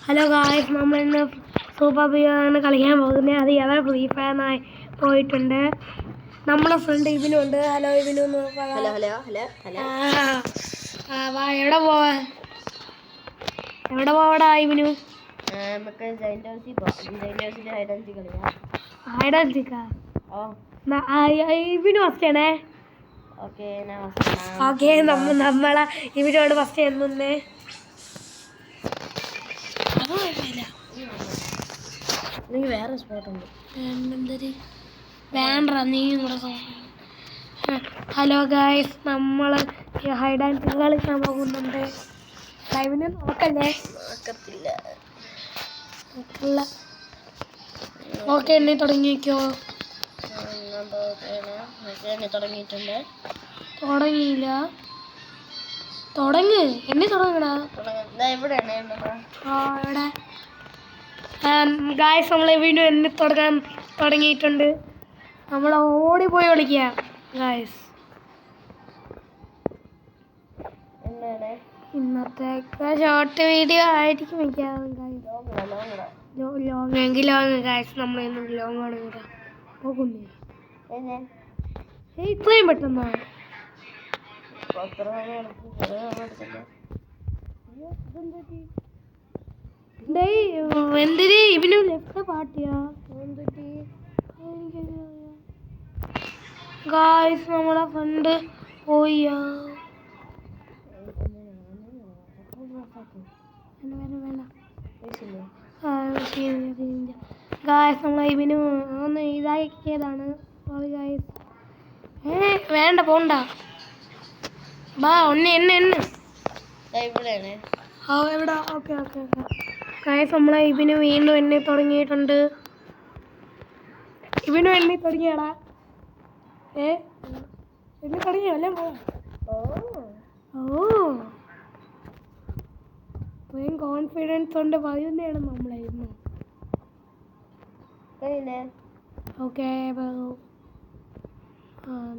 Hello guys, നമ്മൾ ഇന്ന് super ബിയാണ് കളിക്കാൻ പോകുന്നത്. അത് എവിടെ ഫ്രീ ഫയറിനായി പോയിട്ടുണ്ട്. നമ്മളെ ഫ്രണ്ട് ഇവനുണ്ട്. ഹലോ ഇവനു. Hello hello hello hello. വാ, എവിടെ പോവടാ ഇവനു? നമുക്ക് ജൈന്റ് ഹൗസിൽ പോവാം. ജൈന്റ് ഹൗസിൽ ഹൈഡ് ആൻഡ് സീക്ക് കളിക്കാം. ഹൈഡ് ആൻഡ് സീക്കാ? ഇവനു ഫസ്റ്റ് ആണേ. ഓക്കെ, നമ്മളെ ഇവനോട് ഫസ്റ്റ് ചെയ്യുന്നേ. എനിക്ക് വേറെ സ്പോട്ട് ഉണ്ട്. വേണ്ട, നീയും കൂടെ. ഹലോ ഗായ്സ്, നമ്മൾ ഹൈഡ് ആൻഡ് സീക്ക് കളിക്കാൻ പോകുന്നുണ്ട്. ലൈവിന് നോക്കല്ലേ? ഓക്കെ, എണ്ണി തുടങ്ങിക്കോ. തുടങ്ങിയിട്ടുണ്ട്. തുടങ്ങിയില്ല. തുടങ്ങ്, എണ്ണി തുടങ്ങടാ. ഇവിടെ ഗായ്സ്, നമ്മൾ വീണ്ടും എണ്ണി തുടങ്ങിയിട്ടുണ്ട്. നമ്മൾ ഓടിപ്പോയി വിളിക്കുക ഗായ്സ്. ഇന്നത്തേക്ക് ഷോർട്ട് വീഡിയോ ആയിരിക്കും മിക്കവാറും ഗായ്സ്. ലോങ് ഗായ്സ്, നമ്മൾ ഇന്ന് ലോങ് ആണ് പോകുന്നേ. ഇത്രയും പെട്ടെന്ന് എന്തിന് ഇവന് ലെഫ്റ്റ് പാട്ടിയാ? ഗായ്സ്, നമ്മളെ ഫ്രണ്ട് പോയാ. ഗായ്സ്, നമ്മൾ ഇവന് ഒന്ന് ഇതാക്കിയതാണ്. Sorry guys. വേണ്ട, പോണ്ട. ബാ, എണ്ണ. എവിടെ? ഓക്കെ. ഗായ്സ്, നമ്മളെ ഇവന് വീണ്ടും എണ്ണി തുടങ്ങിയിട്ടുണ്ട്. ഇവനും എണ്ണി തുടങ്ങിയടാ. എണ്ണി തുടങ്ങിയല്ലേ? ഇത്രയും കോൺഫിഡൻസ് കൊണ്ട് പറയുന്നതാണ് നമ്മളായിരുന്നു. ഓക്കെ,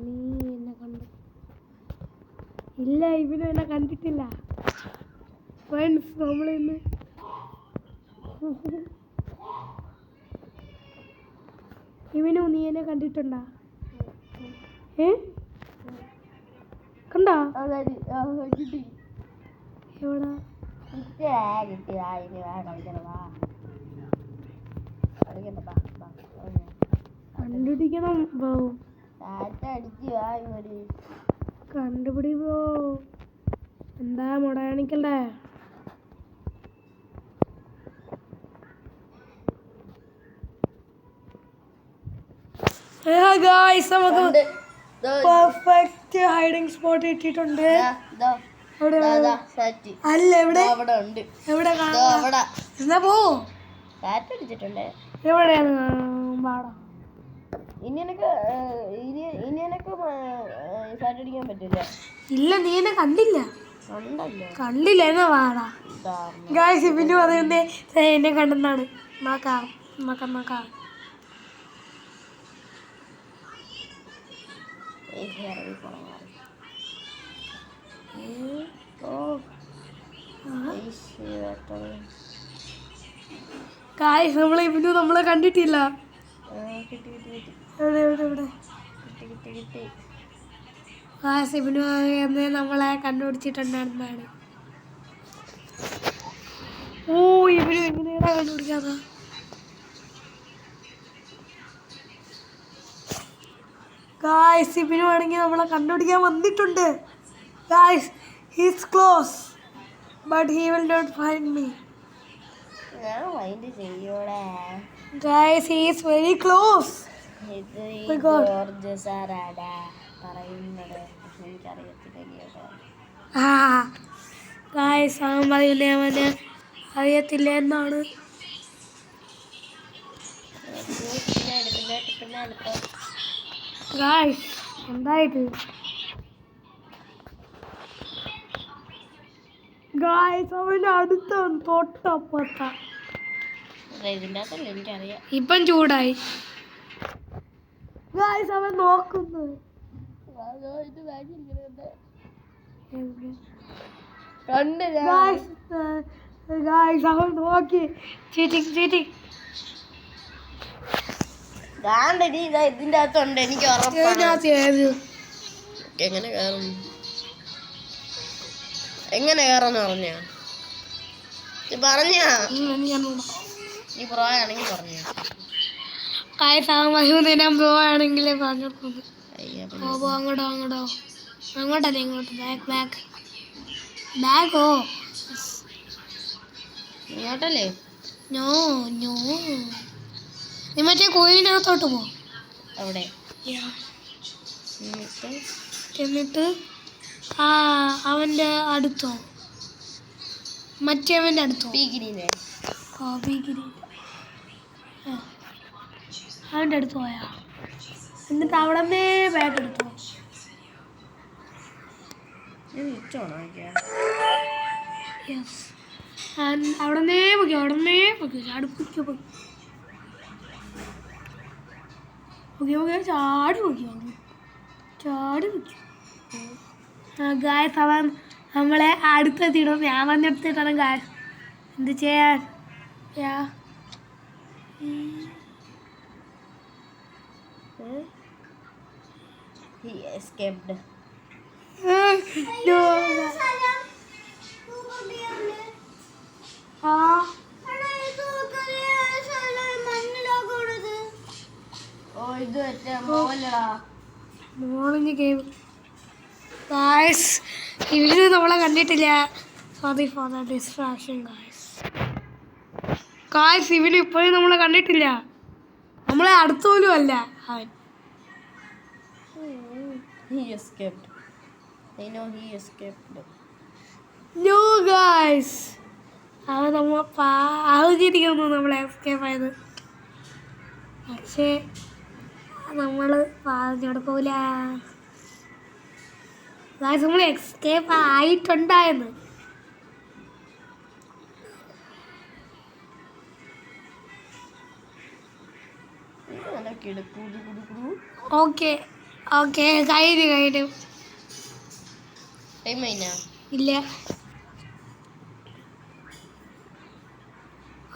നീ എന്നെ കണ്ടു? ഇല്ല, ഇവനും എന്നെ കണ്ടിട്ടില്ല. ഫ്രണ്ട്സ്, നമ്മളിന്ന് ഇവനു, നീ എന്നെ കണ്ടിട്ടുണ്ടാ? കണ്ടാ? എവിടാ? കണ്ടുപിടിക്കണം ബോ. കണ്ടുപിടി ബോ. എന്താ മുട കാണിക്കണ്ടേ? ഗായ്സ്, നമുക്ക് പെർഫെക്റ്റ് ഹൈഡിങ് സ്പോട്ട് കിട്ടിയിട്ടുണ്ട്. അല്ല, എവിടെ? എന്നാ പോ. എവിടെയാണ്? പാടാ. ഇനി എനക്ക് സാറ്റടിക്കാൻ പറ്റില്ല. ഇല്ല, നീ എന്നെ കണ്ടില്ല. എന്നാ പാടാ. ഗായ്സ്, ഇവന് പറയുന്നേ എന്നെ കണ്ടെന്നാണ്. നോക്കാം. ഗായ്സ്, നമ്മളെ കണ്ടിട്ടില്ല. എവിടെ? ഗായ്സ്, നമ്മളെ കണ്ടുപിടിച്ചിട്ടുണ്ടായിരുന്നാണ്. ഇവനും എങ്ങനെയാ കണ്ടുപിടിക്കാത്ത? ഗായ്സ്, ഇവനുമാണെങ്കിൽ നമ്മളെ കണ്ടുപിടിക്കാൻ വന്നിട്ടുണ്ട്. Guys, he's close but he will not find me. Guys, he is very close. Guys, അവന് അറിയത്തില്ല എന്നാണ്. Guys, എന്തായത്? Guys, അവൻ്റെ അടുത്ത തൊട്ടപ്പുറത്ത. ഇപ്പം ചൂടായി. ഗായ്സ്, അവൻ നോക്കുന്നു. കണ്ട് ഗായ്സ് അവൻ നോക്കി ചീറ്റിങ് ദാണ്ടടി ഇതാ ഇതിന്റെ അകത്തുണ്ട് എനിക്ക് ഉറപ്പാണ്. എങ്ങനെ കയറും പറഞ്ഞാ നീ പ്രായാണെങ്കിൽ പറഞ്ഞ ഗായ്സ് അവൻ വൈകുന്നേരം പോവാണെങ്കിലേ പറഞ്ഞു അങ്ങോട്ടല്ലേ ഇങ്ങോട്ട് ബാഗോ ഇങ്ങോട്ടല്ലേ നോ നീ മറ്റേ കോയിനകത്തോട്ട് പോ. അവിടെ എന്നിട്ട് അവൻ്റെ അടുത്തോ മറ്റേവൻ്റെ അടുത്തോ പീഗിരിനെ അവൻ്റെ അടുത്ത് പോയാ എന്നിട്ട് അവിടെ നിന്ന് ബാഗ് എടുത്തോ. യെസ് അവിടെ നിന്നേ പൊയ്ക്കോ അടുപ്പിക്കോ ചാടി പൊയ്ക്കോ. ഗായ്സ് അവൻ നമ്മളെ അടുത്തെത്തിയിടും. ഞാൻ വന്നെടുത്തിട്ടാണ് ഗായ്സ് എന്ത് ചെയ്യാൻ. He escaped. No. ഇത് മോളല്ലടാ മോളിഞ്ഞ് ഗെയിം. ഗായ്സ് ഇവര് നമ്മളെ കണ്ടിട്ടില്ല. Sorry for the distraction guys ഇവന് ഇപ്പോഴും നമ്മളെ കണ്ടിട്ടില്ല. നമ്മളെ അടുത്തോലും അല്ല അവൻ. He escaped. I know he escaped. No guys. അവൻ നമ്മൾ ആലോചിച്ചിരിക്കുന്നു നമ്മളെ എസ്കേപ്പ് ആയത്. പക്ഷേ നമ്മൾ പറഞ്ഞെടുക്കൂല. ഗായ്സ് നമ്മൾ എസ്കേപ്പ് ആയിട്ടുണ്ടായെന്ന്. ഓക്കെ കഴിഞ്ഞു ഇല്ല.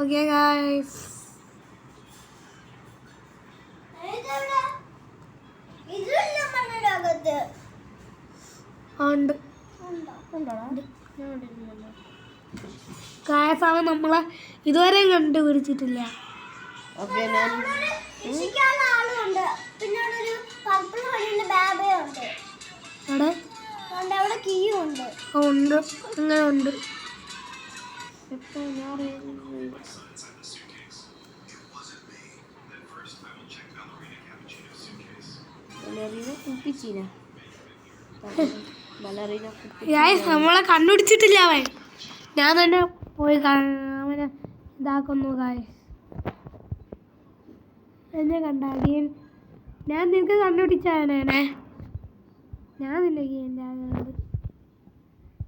ഓക്കെ ഗായ്സ് ഉണ്ട് ഗായ്സ് അവൻ നമ്മളെ ഇതുവരെ കണ്ടുപിടിച്ചിട്ടില്ല. ഉണ്ട് അങ്ങനെ ഉണ്ട്. നമ്മളെ കണ്ടുപിടിച്ചിട്ടില്ല അവൻ. ഞാൻ തന്നെ പോയി അവനെ ഇതാക്കുന്നു. എന്നെ കണ്ടാൽ ഞാൻ നിനക്ക് കണ്ടുപിടിച്ചവനെ. ഞാൻ നിന്റെ ഗെയിൻ്റെ ആകുന്നത്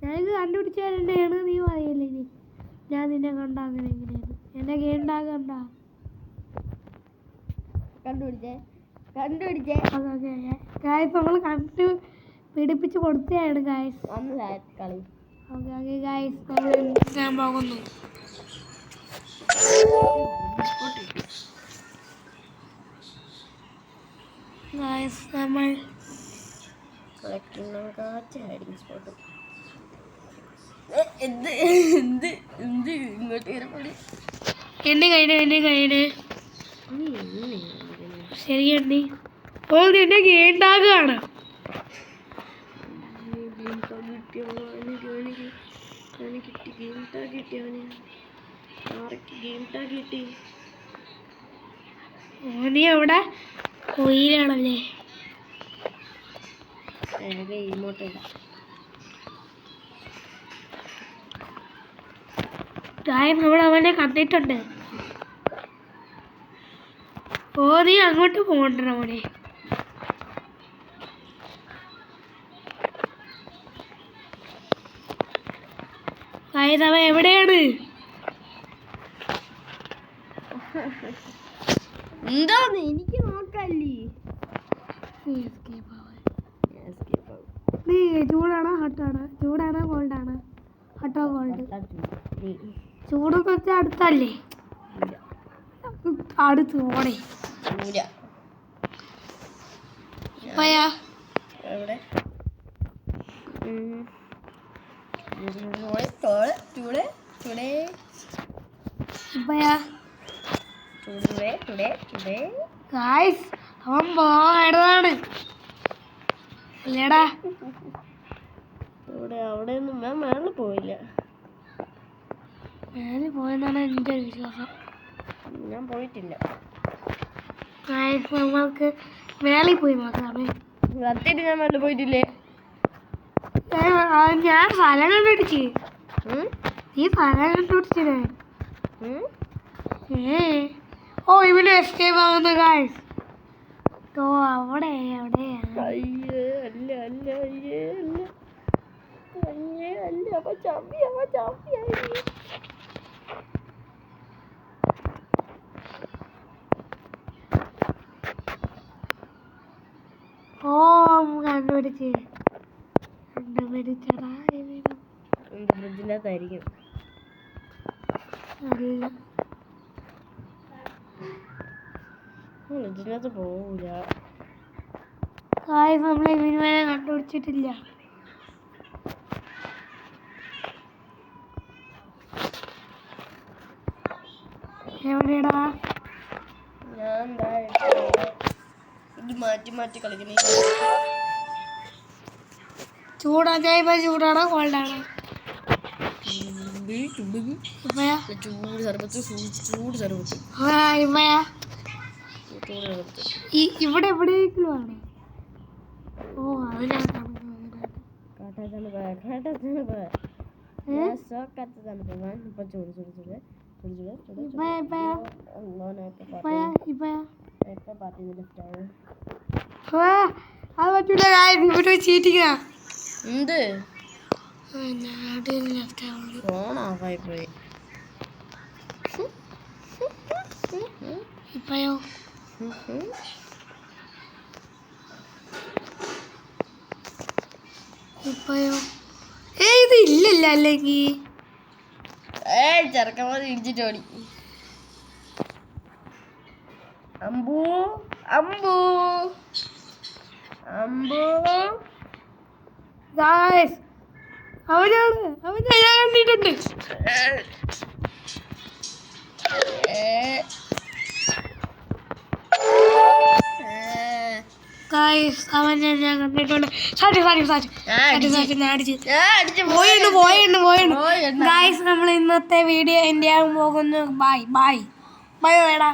ഞാനിത് കണ്ടുപിടിച്ചവനെയാണ്. നീ പറയല്ലേ ഇനി ഞാൻ നിന്നെ കണ്ട അങ്ങനെ എങ്ങനെയാണ് എൻ്റെ ഗെയിൻ്റെ ആകണ്ട കണ്ടുപിടിച്ചേ. ഗായ്സ് നമ്മൾ പിടിപ്പിച്ച് കൊടുത്തതാണ് ഗായ്സ്. കളി ഓക്കെ ഗായ്സ് നമ്മൾ ഞാൻ പോകുന്നു. ഗായ്സ് നമ്മൾ എന്റെ കയ്യില് ശരിയണ്ടി ഓ നിന്റെ ഗെയിണ്ടാകാണ്. നീ അവിടെ കൊയിലാണല്ലേ. നമ്മൾ അവനെ കണ്ടിട്ടുണ്ട്. ഓ നീ അങ്ങോട്ട് പോകണ്ട മോനെ. അവൻ എവിടെയാണ്? എന്താന്ന് എനിക്ക് നോക്കല്ലേ. നീ ചൂടാണോ ഹോട്ടാണോ? ചൂടാണോ കോൾഡാണോ? കേട്ടോ ഗോൾഡ്. ചൂടെന്ന് വെച്ചാൽ അടുത്തല്ലേ, അടുത്ത് പോണേ. ഇപ്പയാ എവിടെ ഇപ്പയാ ഗായ്സ് അവൻ പോയതാണ് അല്ലേടാ. അവിടെ ഒന്നും ഞാൻ മേളിൽ പോയില്ല. മേളിൽ പോയെന്നാണ് എൻ്റെ ഒരു വിശ്വാസം. ഞാൻ പോയിട്ടില്ല. ഗായ്സ് നമ്മൾക്ക് മേളിൽ പോയി നോക്കാമേ. സത്യമായിട്ട് ഞാൻ മേളിൽ പോയിട്ടില്ലേ. ഞാൻ സ്ഥലം കണ്ടുപിടിച്ച്. നീ സ്ഥലം കണ്ടുപിടിച്ചേ. ഓ ഇവന് എസ്കേപ്പ് ആവുന്ന ഗായ്സ്. ഓ അവിടെ എവിടെയാണ്? അയ്യേ അല്ല അല്ല അയ്യേ അല്ല അയ്യേ അല്ല. അപ്പൊ ചമ്മി ഓ കണ്ടുപിടിച്ചടാ. ഫ്രിഡ്ജിനകത്തായിരിക്കും. അല്ല ഫ്രിഡ്ജിനകത്ത് പോവൂല. ഗായ്സ് നമ്മൾ ഇവനെ കണ്ടുപിടിച്ചിട്ടില്ല. എവിടെടാ? ഞാൻ ഇത് മാറ്റി കളിക്കണേ. ചൂടാണോ കോൾഡാണോ? ഇവിടെ എവിടെയെങ്കിലും ആണ്. ഓ അതിനകത്താണ്. അത് പറ്റൂല. ഇവിടെ ചീറ്റിക്കാ. എന്ത് ലെഫ്റ്റ് ഫോൺ ഓഫായി പോയി. ഇപ്പയോ ഇത് ഇല്ലല്ല. അല്ലെങ്കിൽ ചെറുക്കന്മാർ ഇടിച്ചിട്ടോടി. അമ്പൂ അമ്പൂ അമ്പൂ ഗായ്സ് അവനെ ഞാൻ കണ്ടിട്ടുണ്ട്. ഗായ്സ് അവനെ ഞാൻ കണ്ടിട്ടുണ്ട്. ഗായ്സ് നമ്മൾ ഇന്നത്തെ വീഡിയോ എൻ്റെ ആകും പോകുന്നു. ബൈ വേടാ.